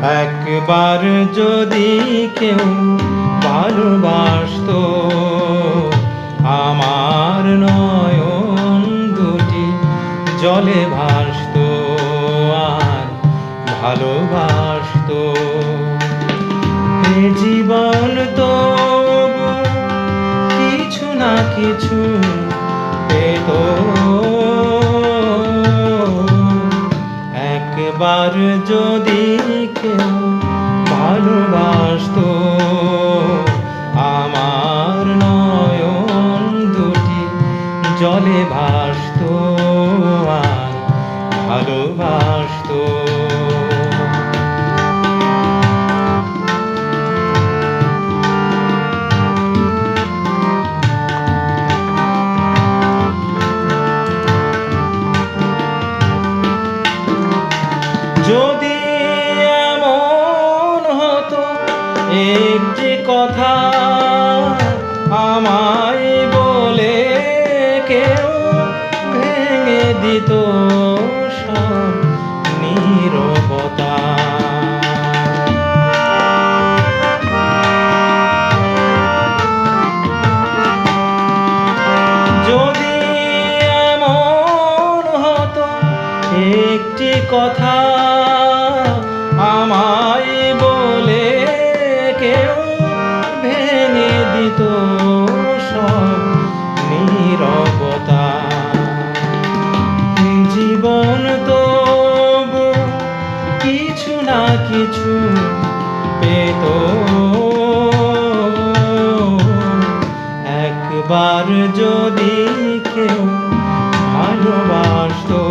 একবার যদি কেউ ভালোবাসতো, আমার নয়ন দুটি জলে ভাসতো আর ভালোবাসতো। এ জীবন তো কিছু না কিছু পেত, একবার যদি কেউ ভালোবাসতো, আমার নয়ন দুটি জলে ভাসতো আর ভালোবাসতো। যদি এমন হতো একটি কথা আমায় বলে কেউ ভেঙে দিত সব নীরবতা, যদি এমন হতো একটি কথা আমায় বলে কেউ ভেঙে দিত সব নীরবতা, জীবন তো কিছু না কিছু পেত, একবার যদি কেউ ভালোবাসতো,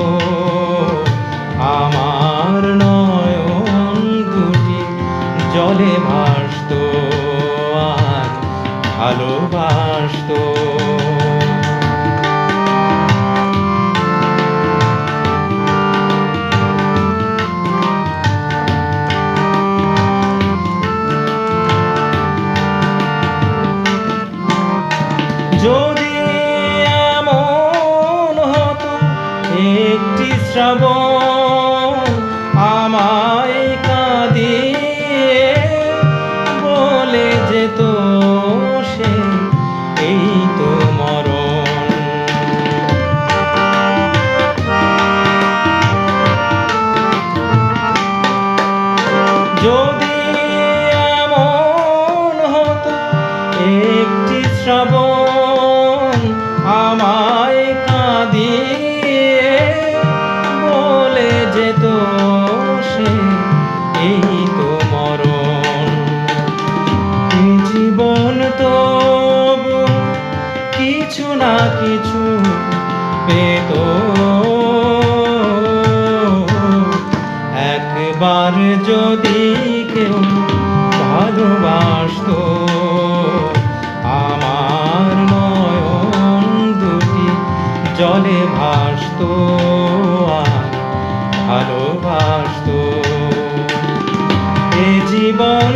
আমার নয়ন দুটি জলে ভাসতো আর ভালোবাসতো। যদি এমন হতো একটি শ্রাবণ আমায় কাঁদিয়ে বলে যেত সে এই তো মরণ, যদি এমন হতো একটি শ্রাবণ আমায় কাঁদিয়ে বলে যেত সে এই তো মরণ, জীবন তো কিছু না কিছু পেত, একবার যদি কেউ ভালোবাসতো, আমার নয়ন দুটি জলে ভাসতো আর ভালোবাসতো। এ জীবন